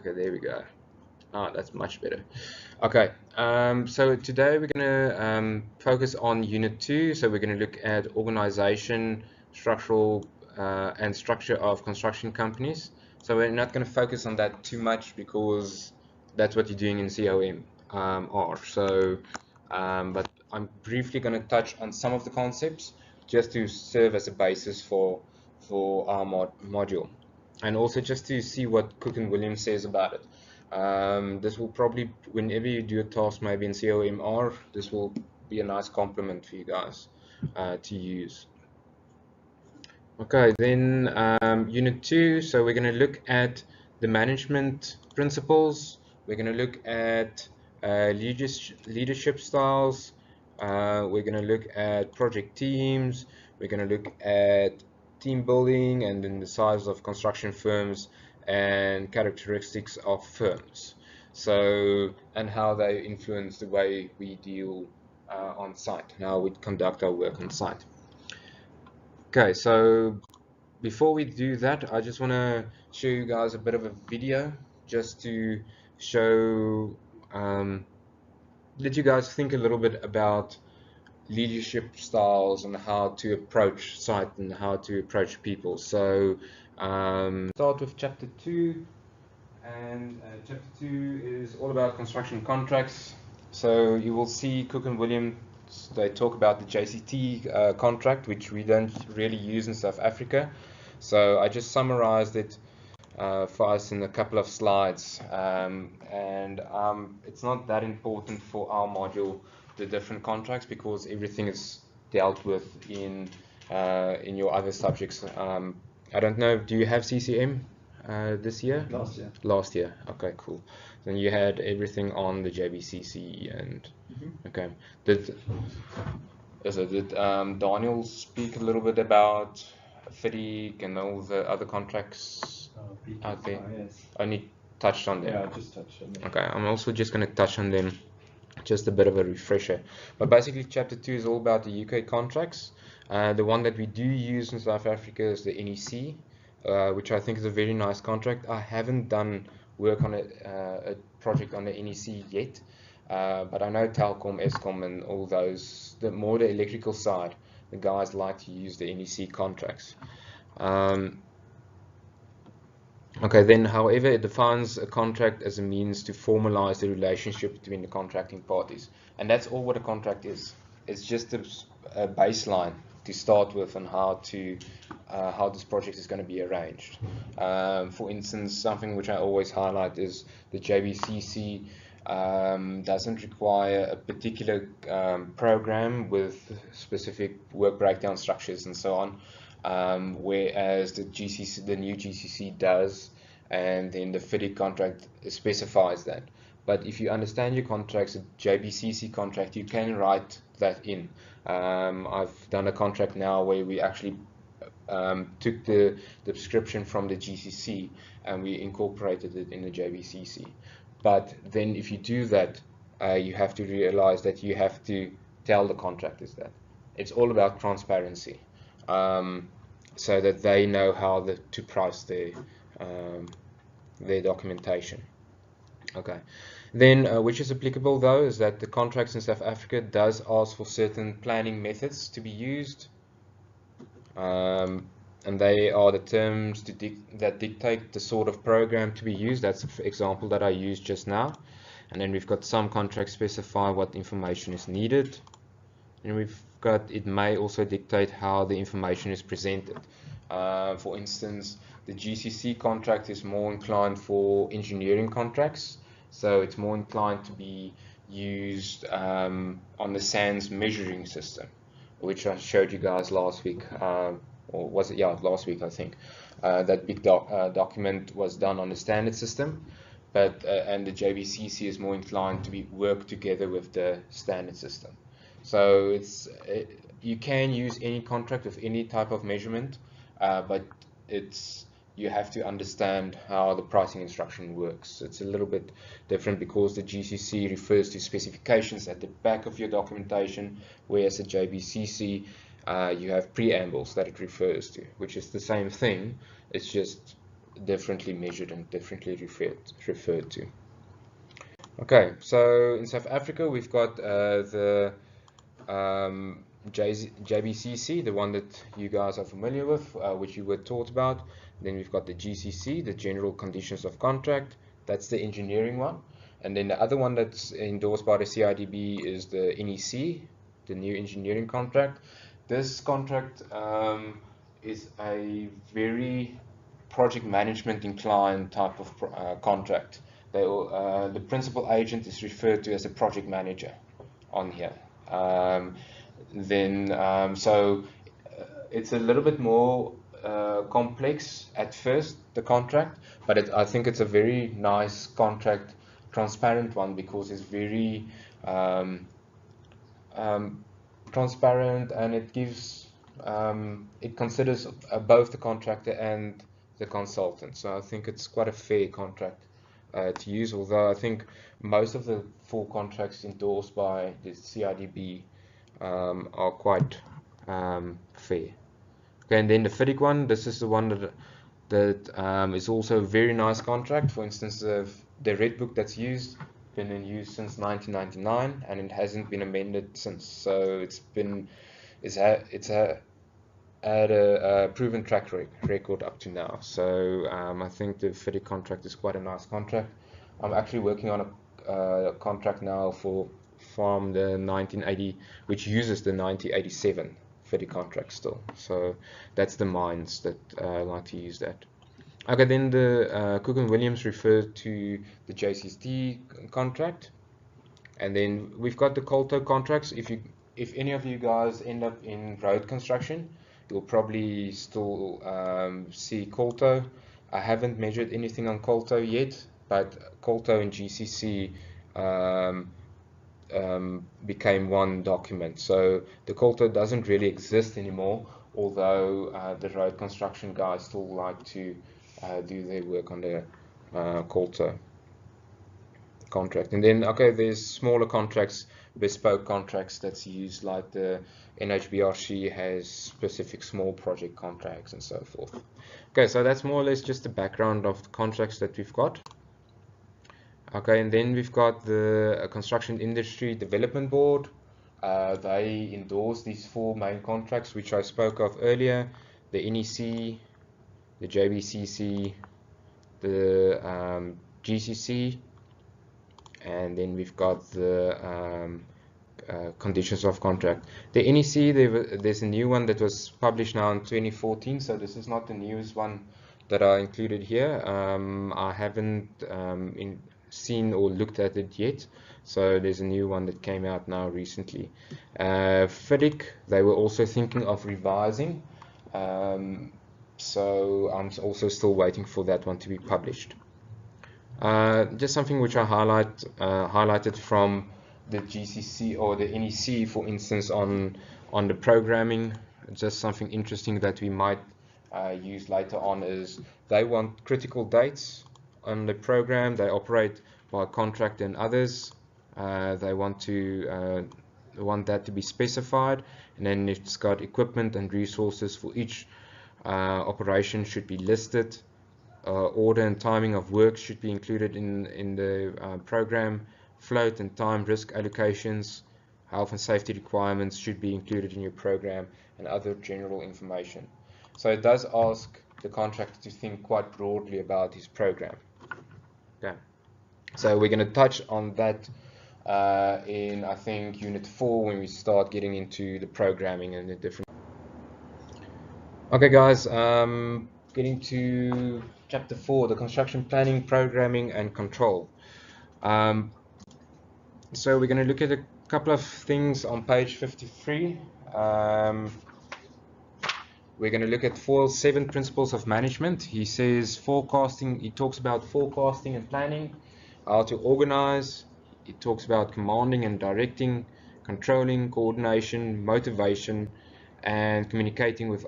Okay, there we go. That's much better. Okay, so today we're going to focus on Unit 2. So we're going to look at organization, structural, and structure of construction companies. So we're not going to focus on that too much because that's what you're doing in COM R. So, but I'm briefly going to touch on some of the concepts just to serve as a basis for our module, and also just to see what Cook and Williams says about it. This will probably, whenever you do a task maybe in COMR, this will be a nice complement for you guys to use. Okay, then Unit 2, so we're going to look at the management principles. We're going to look at leadership styles. We're going to look at project teams. We're going to look at team building and then the size of construction firms and characteristics of firms. So, and how they influence the way we deal on site, and how we conduct our work on site. Okay, so before we do that, I just want to show you guys a bit of a video just to show, let you guys think a little bit about leadership styles and how to approach site and how to approach people. So start with chapter 2, and chapter 2 is all about construction contracts. So you will see Cook and Williams, they talk about the JCT contract, which we don't really use in South Africa. So I just summarized it for us in a couple of slides, and it's not that important for our module, the different contracts, because everything is dealt with in your other subjects. I don't know, do you have CCM this year? Last year. Last year, okay, cool. Then you had everything on the JBCC and okay. Did Daniel speak a little bit about FIDIC and all the other contracts out there? Yes. Only touched on them. Yeah, I just touched on them. Okay, I'm also just going to touch on them, just a bit of a refresher. But basically, chapter 2 is all about the UK contracts. The one that we do use in South Africa is the NEC, which I think is a very nice contract. I haven't done work on a project on the NEC yet, but I know Telkom, Eskom, and all those, the electrical side, the guys like to use the NEC contracts. Okay, then, however, it defines a contract as a means to formalize the relationship between the contracting parties. And that's all what a contract is. It's just a baseline to start with on how this project is going to be arranged. For instance, something which I always highlight is the JBCC doesn't require a particular program with specific work breakdown structures and so on. Whereas the new GCC does, and then the FIDIC contract specifies that. But if you understand your contracts, a JBCC contract, you can write that in. I've done a contract now where we actually took the description from the GCC and we incorporated it in the JBCC. But then if you do that, you have to realize that you have to tell the contractors that. It's all about transparency. So that they know how to price their documentation. Okay. Then, which is applicable though, is that the contracts in South Africa does ask for certain planning methods to be used, and they are the terms that dictate the sort of program to be used. That's the example that I used just now. And then we've got some contracts specify what information is needed. And we've got, it may also dictate how the information is presented. For instance, the GCC contract is more inclined for engineering contracts, so it's more inclined to be used on the SANS measuring system, which I showed you guys last week, or was it? Yeah, last week I think. That big document was done on the standard system, but and the JBCC is more inclined to work together with the standard system. So you can use any contract with any type of measurement, but you have to understand how the pricing instruction works. It's a little bit different because the GCC refers to specifications at the back of your documentation, whereas the JBCC you have preambles that it refers to, which is the same thing. It's just differently measured and differently referred to. Okay, so in South Africa we've got the JBCC, the one that you guys are familiar with, which you were taught about. Then we've got the GCC, the General Conditions of Contract. That's the engineering one. And then the other one that's endorsed by the CIDB is the NEC, the New Engineering Contract. This contract is a very project management inclined type of contract. The principal agent is referred to as a project manager on here. So it's a little bit more complex at first, the contract, but I think it's a very nice contract, transparent one, because it's very transparent, and it gives it considers both the contractor and the consultant. So I think it's quite a fair contract to use, although I think most of the full contracts endorsed by the CIDB are quite fair. Okay, and then the FIDIC one, this is the one that is also a very nice contract. For instance, the red book that's used been in use since 1999, and it hasn't been amended since. So it's had a proven track record up to now. So I think the FIDIC contract is quite a nice contract. I'm actually working on a contract now from the 1980, which uses the 1987 FIDIC contract still. So that's the mines that like to use that. Okay, then the Cook and Williams referred to the JCT contract, and then we've got the Colto contracts. If any of you guys end up in road construction, you'll probably still see Colto. I haven't measured anything on Colto yet, but Colto and GCC became one document. So the Colto doesn't really exist anymore, although the road construction guys still like to do their work on the Colto contract. And then, okay, there's smaller contracts, bespoke contracts that's used, like the NHBRC has specific small project contracts and so forth. Okay, so that's more or less just the background of the contracts that we've got. Okay, and then we've got the Construction Industry Development Board. They endorse these four main contracts which I spoke of earlier: the NEC, the JBCC, the GCC, and then we've got the conditions of contract. The NEC, there's a new one that was published now in 2014, so this is not the newest one that I included here. I haven't seen or looked at it yet, so there's a new one that came out now recently. FIDIC, they were also thinking of revising, so I'm also still waiting for that one to be published. Just something which I highlighted from the GCC or the NEC, for instance, on the programming. Just something interesting that we might use later on is they want critical dates on the program. They operate by contract and others. They want that to be specified, and then it's got equipment and resources for each operation should be listed. Order and timing of work should be included in the program. Float and time risk allocations, health and safety requirements should be included in your program, and other general information. So it does ask the contractor to think quite broadly about his program. Okay. So we're going to touch on that in, I think, Unit 4, when we start getting into the programming and the different. Okay, guys, getting to Chapter 4, the construction planning, programming, and control. So we're going to look at a couple of things on page 53. We're going to look at 7 principles of management. He says forecasting. He talks about forecasting and planning, how to organize. He talks about commanding and directing, controlling, coordination, motivation, and communicating with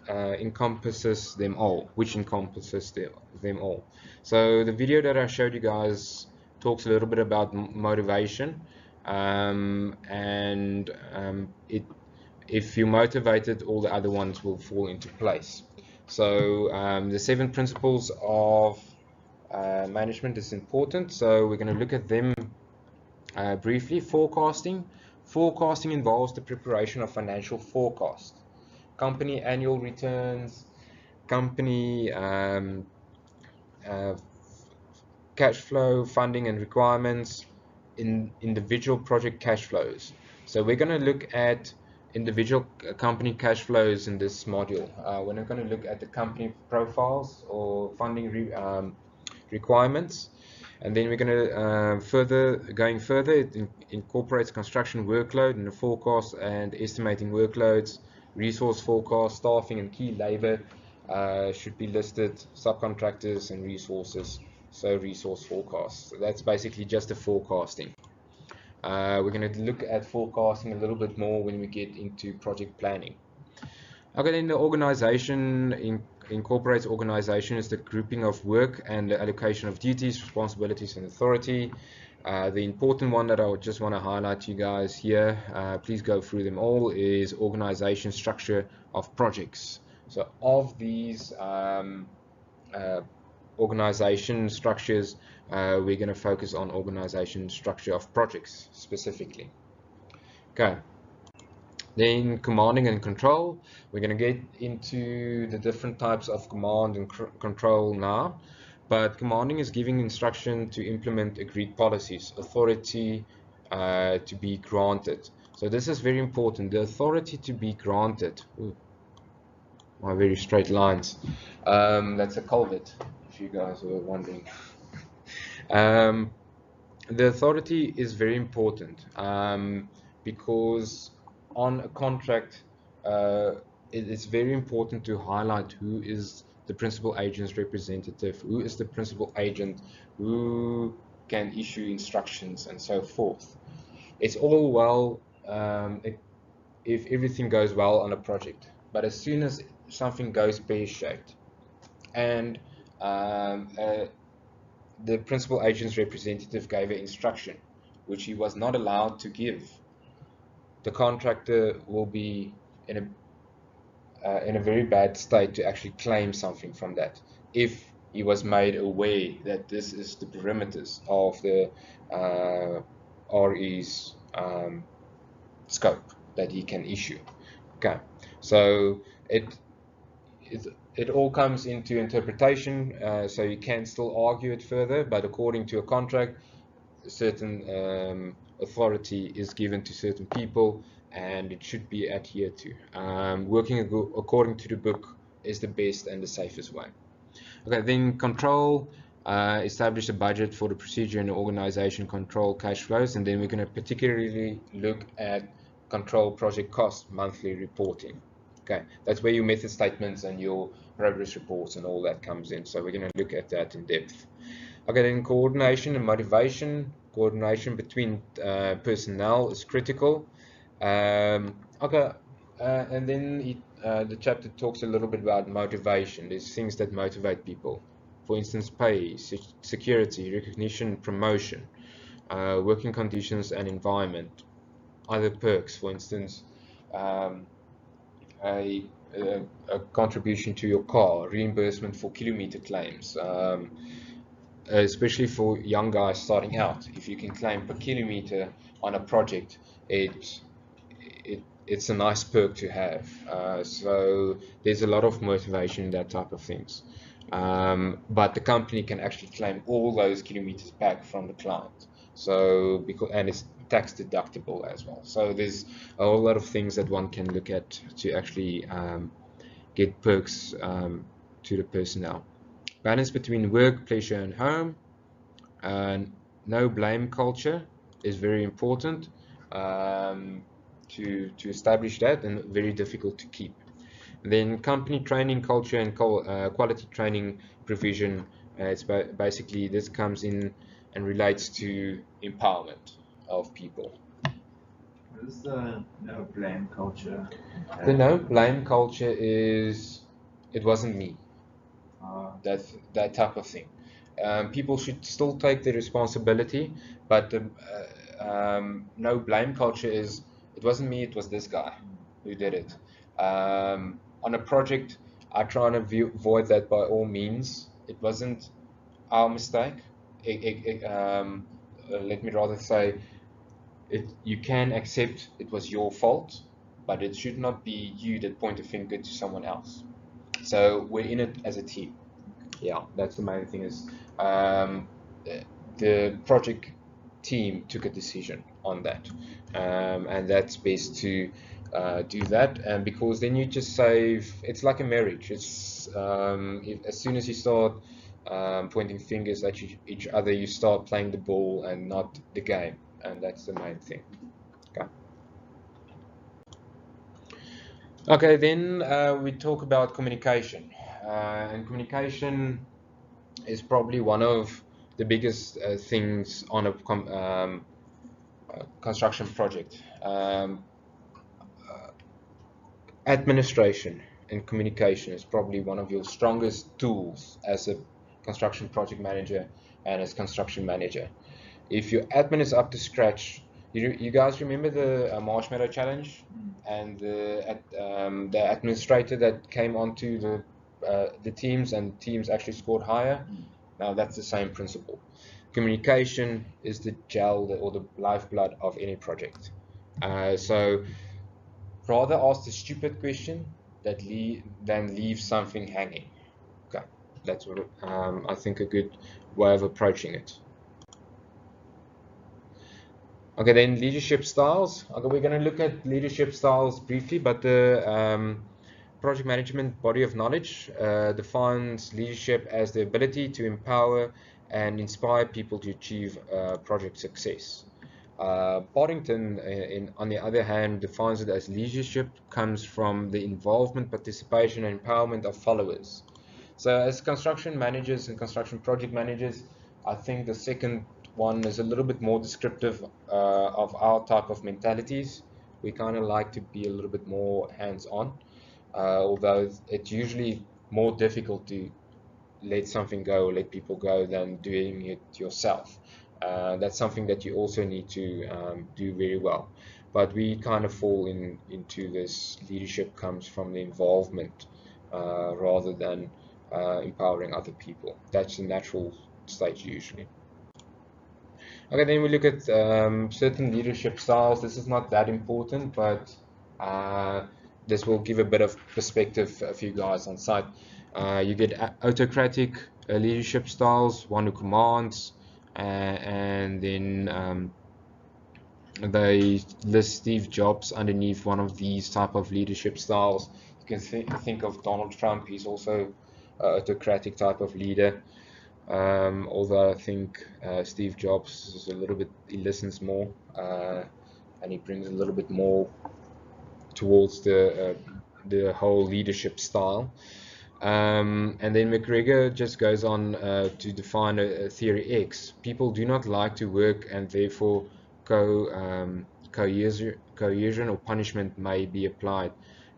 encompasses them all, which encompasses them all. So the video that I showed you guys talks a little bit about motivation, if you're motivated, all the other ones will fall into place. So the 7 principles of management is important. So we're going to look at them briefly. Forecasting. Forecasting involves the preparation of financial forecast, company annual returns, company uh, cash flow, funding and requirements, in individual project cash flows. So we're going to look at individual company cash flows in this module. We're not going to look at the company profiles or funding requirements. And then we're going to going further, it incorporates construction workload and the forecast and estimating workloads, resource forecast, staffing and key labor should be listed, subcontractors and resources, so resource forecasts. So that's basically just the forecasting. We're going to look at forecasting a little bit more when we get into project planning. Okay, then the organization incorporates organization as the grouping of work and the allocation of duties, responsibilities, and authority. The important one that I would just want to highlight to you guys here, please go through them all, is organization structure of projects. So of these organization structures, we're going to focus on organization structure of projects specifically. Okay. Then commanding and control. We're going to get into the different types of command and control now. But commanding is giving instruction to implement agreed policies, authority to be granted. So this is very important. The authority to be granted. Ooh, my very straight lines. That's a culvert, if you guys were wondering. um, the authority is very important because on a contract, it's very important to highlight who is the principal agent's representative, who is the principal agent, who can issue instructions, and so forth. It's all well if everything goes well on a project, but as soon as something goes pear-shaped and the principal agent's representative gave an instruction which he was not allowed to give, the contractor will be in a very bad state to actually claim something from that if he was made aware that this is the perimeters of the RE's scope that he can issue. Okay, so it all comes into interpretation, so you can still argue it further, but according to a contract, certain authority is given to certain people and it should be adhered to. Working according to the book is the best and the safest way. Okay, then control, establish a budget for the procedure and organization, control cash flows, and then we're going to particularly look at control project cost monthly reporting. Okay, that's where your method statements and your progress reports and all that comes in. So we're going to look at that in depth. Okay, then coordination and motivation. Coordination between personnel is critical. Okay, and then the chapter talks a little bit about motivation. There's things that motivate people. For instance, pay, security, recognition, promotion, working conditions and environment. Other perks, for instance, a, a contribution to your car, reimbursement for kilometer claims, especially for young guys starting out. If you can claim per kilometer on a project, it's a nice perk to have. So there's a lot of motivation in that type of things. But the company can actually claim all those kilometers back from the client. So and it's tax deductible as well. So there's a whole lot of things that one can look at to actually get perks to the personnel. Balance between work, pleasure, and home. No blame culture is very important to establish that, and very difficult to keep. Then company training culture and quality training provision. It's basically this comes in and relates to empowerment of people. What is the no blame culture? The no blame culture is it wasn't me. That type of thing. People should still take the responsibility, but the no blame culture is it wasn't me, it was this guy who did it. On a project, I try and avoid that by all means. It wasn't our mistake. Let me rather say, you can accept it was your fault, but it should not be you that point a finger to someone else. So we're in it as a team. Yeah, that's the main thing is um, the project team took a decision on that, and that's best to do that. And because then you just save. It's like a marriage. It's as soon as you start pointing fingers at each other, you start playing the ball and not the game, and that's the main thing. Okay. Okay, then we talk about communication, and communication is probably one of the biggest things on a construction project. Administration and communication is probably one of your strongest tools as a construction project manager and as construction manager. If your admin is up to scratch, you guys remember the Marshmallow Challenge and the administrator that came onto the teams and teams actually scored higher. Now that's the same principle. Communication is the gel or the lifeblood of any project. So rather ask the stupid question than leave something hanging. Okay, that's what I think a good way of approaching it. Okay, then leadership styles. Okay, we're going to look at leadership styles briefly, but the project management body of knowledge defines leadership as the ability to empower and inspire people to achieve project success. Boddington, on the other hand, defines it as leadership comes from the involvement, participation, and empowerment of followers. So, as construction managers and construction project managers, I think the second one is a little bit more descriptive of our type of mentalities. We kind of like to be a little bit more hands-on, although it's usually more difficult to let something go or let people go than doing it yourself. That's something that you also need to do very well. But we kind of fall into this leadership comes from the involvement rather than empowering other people. That's the natural state usually. Okay, then we look at certain leadership styles. This is not that important, but uh, this will give a bit of perspective for you guys on site. You get autocratic leadership styles, one who commands, and then they list Steve Jobs underneath one of these type of leadership styles. You can think of Donald Trump. He's also an autocratic type of leader. Although I think Steve Jobs is a little bit, he listens more and he brings a little bit more towards the whole leadership style. And then McGregor just goes on to define a theory X. People do not like to work, and therefore coercion or punishment may be applied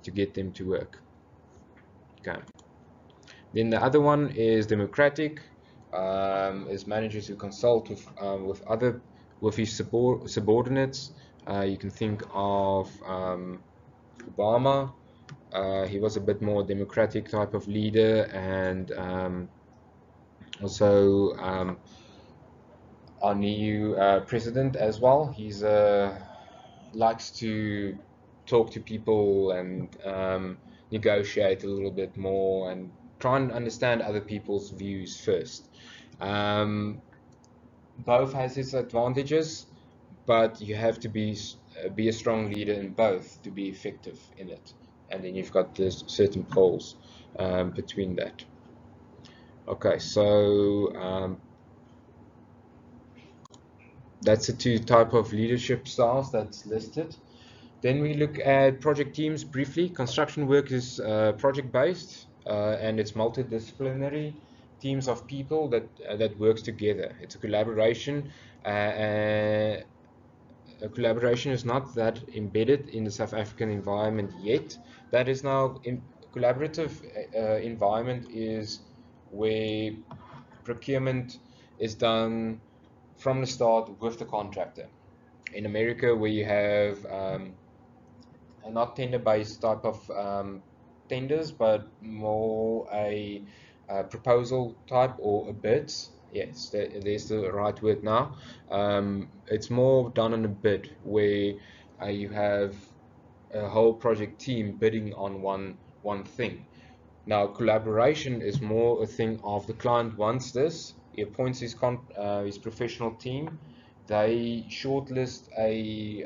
to get them to work. Okay. Then the other one is democratic, is managers who consult with his subordinates. You can think of Obama. He was a bit more democratic type of leader, and also our new president as well. He's likes to talk to people and negotiate a little bit more and try and understand other people's views first. Um, both has its advantages, but you have to be a strong leader in both to be effective in it. And then you've got this certain poles between that. Okay, so that's the two type of leadership styles that's listed. Then we look at project teams briefly. Construction work is project-based and it's multidisciplinary teams of people that works together. It's a collaboration. A collaboration is not that embedded in the South African environment yet. That is now in collaborative environment is where procurement is done from the start with the contractor. In America, where you have a not tender-based type of tenders, but more a proposal type or a bid. Yes, there's the right word now. It's more done on a bid where you have a whole project team bidding on one thing. Now, collaboration is more a thing of the client wants this. He appoints his professional team. They shortlist a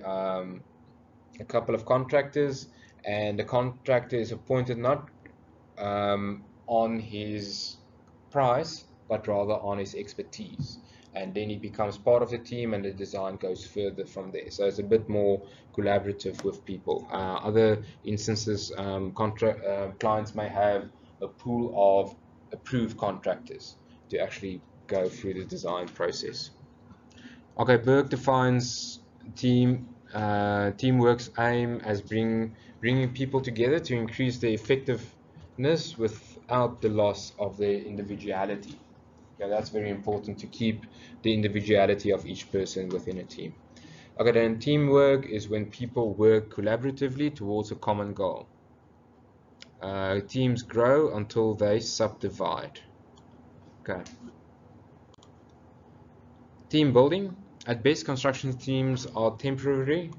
couple of contractors, and the contractor is appointed not on his price, but rather on his expertise. And then he becomes part of the team, and the design goes further from there. So it's a bit more collaborative with people. Other instances, clients may have a pool of approved contractors to actually go through the design process. Okay, Burke defines teamwork's aim as bringing people together to increase their effectiveness without the loss of their individuality. Okay, that's very important to keep the individuality of each person within a team. Okay, then teamwork is when people work collaboratively towards a common goal. Teams grow until they subdivide. Okay. Team building. At best, construction teams are temporary.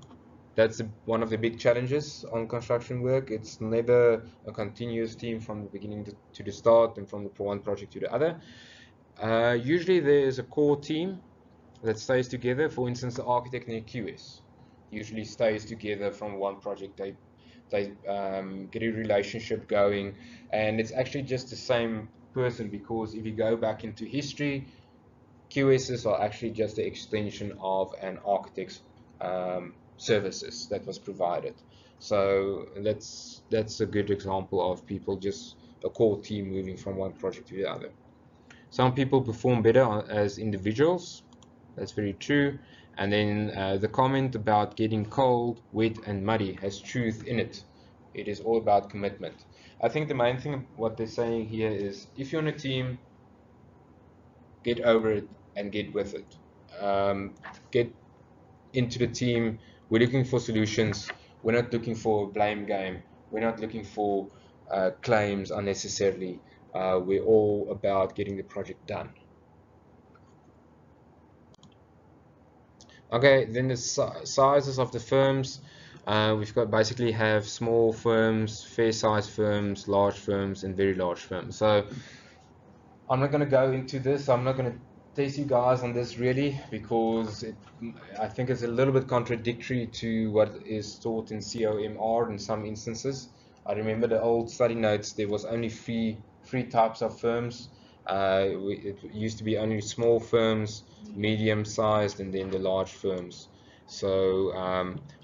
That's one of the big challenges on construction work. It's never a continuous team from the beginning to the start and from one project to the other. Usually there is a core team that stays together. For instance, the architect and the QS usually stays together from one project. They get a relationship going, and it's actually just the same person, because if you go back into history, QSs are actually just the extension of an architect's services that was provided. So that's a good example of people, just a core team moving from one project to the other. Some people perform better as individuals. That's very true. And then the comment about getting cold, wet, and muddy has truth in it. It is all about commitment. I think the main thing what they're saying here is, if you're on a team, get over it and get with it. Get into the team. We're looking for solutions. We're not looking for a blame game. We're not looking for claims unnecessarily. We're all about getting the project done. Okay, then the sizes of the firms. We've got basically have small firms, fair size firms, large firms, and very large firms. So I'm not going to go into this. I'm not going to test you guys on this really, because I think it's a little bit contradictory to what is taught in COMR in some instances. I remember the old study notes, there was only three types of firms. It used to be only small firms, medium-sized, and then the large firms. So,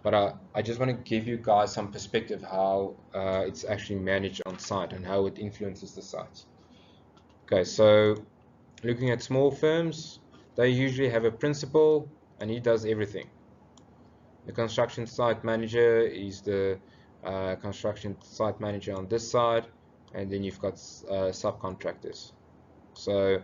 but I just want to give you guys some perspective how it's actually managed on site and how it influences the sites. Okay, so looking at small firms, they usually have a principal and he does everything. The construction site manager is the construction site manager on this side, and then you've got subcontractors. So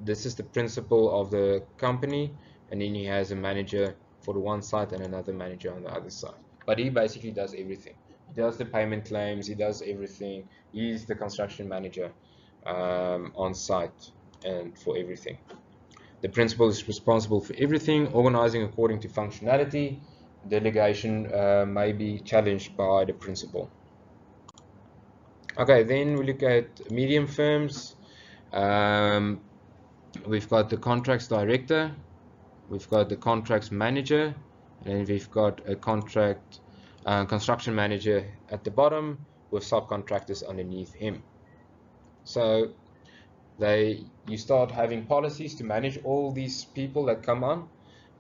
this is the principal of the company, and then he has a manager for the one side and another manager on the other side. But he basically does everything. He does the payment claims, he does everything. He's the construction manager on site and for everything. The principal is responsible for everything, organizing according to functionality. Delegation may be challenged by the principal. Okay, then we look at medium firms. We've got the contracts director, we've got the contracts manager, and we've got a construction manager at the bottom with subcontractors underneath him. So you start having policies to manage all these people that come on.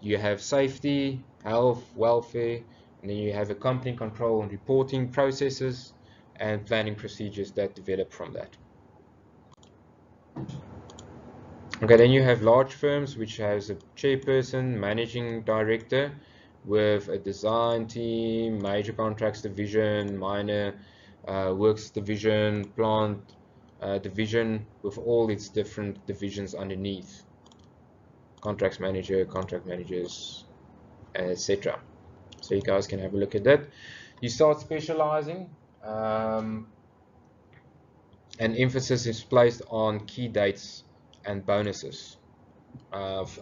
You have safety, health, welfare, and then you have a company control and reporting processes and planning procedures that develop from that. Okay, then you have large firms, which has a chairperson, managing director, with a design team, major contracts division, minor works division, plant division, with all its different divisions underneath. Contracts manager, contract managers, etc. So you guys can have a look at that. You start specializing. and emphasis is placed on key dates and bonuses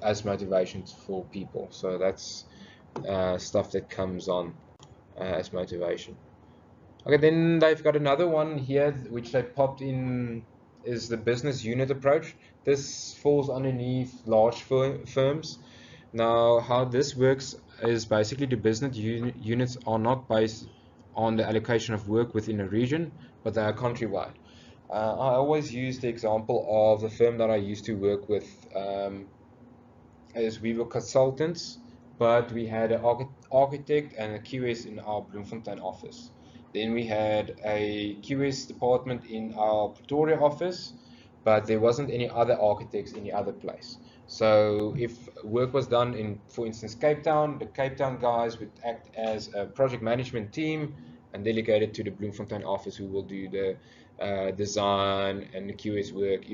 as motivations for people. So that's stuff that comes on as motivation. Okay, then they've got another one here which they popped in, is the business unit approach. This falls underneath large firms. Now, how this works is basically the business units are not based on the allocation of work within a region, but they are countrywide. I always use the example of the firm that I used to work with, as we were consultants, but we had an architect and a QS in our Bloemfontein office. Then we had a QS department in our Pretoria office, but there wasn't any other architects any other place. So if work was done in, for instance, Cape Town, the Cape Town guys would act as a project management team and delegate it to the Bloemfontein office, who will do the design and the QS work.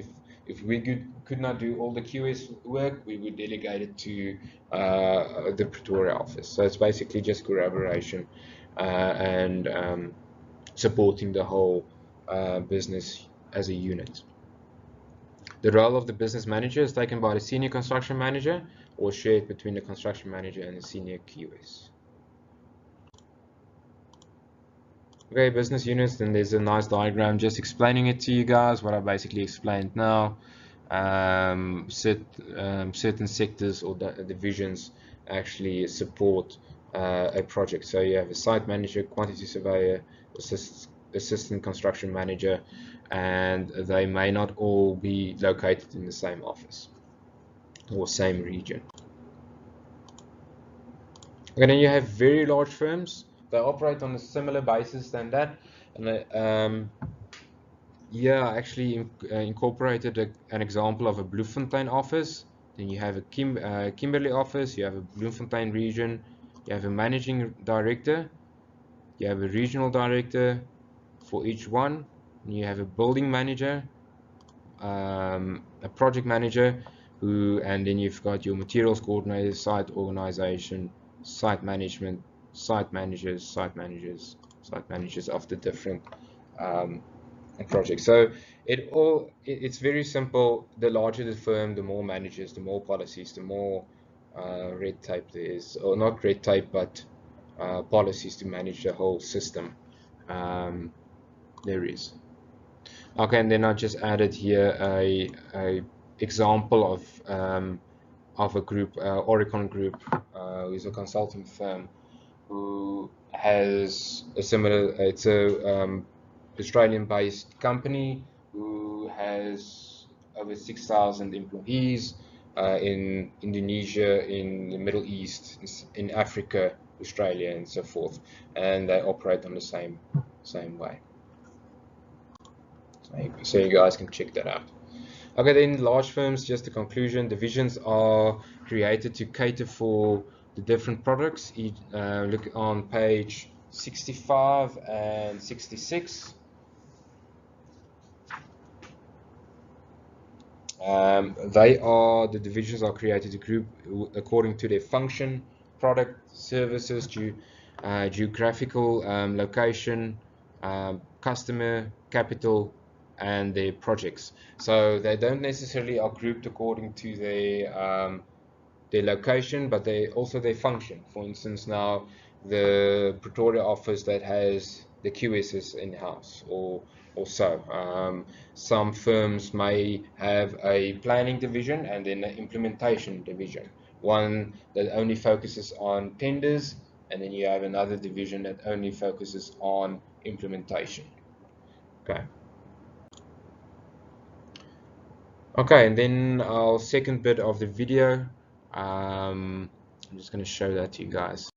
If we could not do all the QS work, we would delegate it to the Pretoria office. So it's basically just collaboration and supporting the whole business as a unit. The role of the business manager is taken by the senior construction manager or shared between the construction manager and the senior QS. Okay, business units, then there's a nice diagram just explaining it to you guys, what I basically explained now. Certain sectors or divisions actually support a project. So you have a site manager, quantity surveyor, assistant construction manager, and they may not all be located in the same office or same region. And then you have very large firms. They operate on a similar basis than that, and yeah, I actually incorporated an example of a Bloemfontein office. Then you have a Kimberley office, you have a Bloemfontein region, you have a managing director, you have a regional director for each one, and you have a building manager, a project manager, and then you've got your materials coordinator, site organization, site management, site managers, site managers of the different project. So it's very simple. The larger the firm, the more managers, the more policies, the more red tape there is, or not red tape, but policies to manage the whole system there is. Okay, and then I just added here a example of a group, Oricon Group, who is a consulting firm who has a similar. It's a Australian-based company who has over 6,000 employees in Indonesia, in the Middle East, in Africa, Australia, and so forth, and they operate on the same way. So you guys can check that out. Okay, then large firms, just a conclusion. Divisions are created to cater for the different products. Look on page 65 and 66. The divisions are created to group according to their function, product, services, geographical location, customer, capital, and their projects. So they don't necessarily are grouped according to their location, but they also their function. For instance, now the Pretoria office that has the QSs in house, or so. Some firms may have a planning division and then an implementation division. One that only focuses on tenders, and then you have another division that only focuses on implementation. Okay. Okay, and then our second bit of the video, I'm just going to show that to you guys.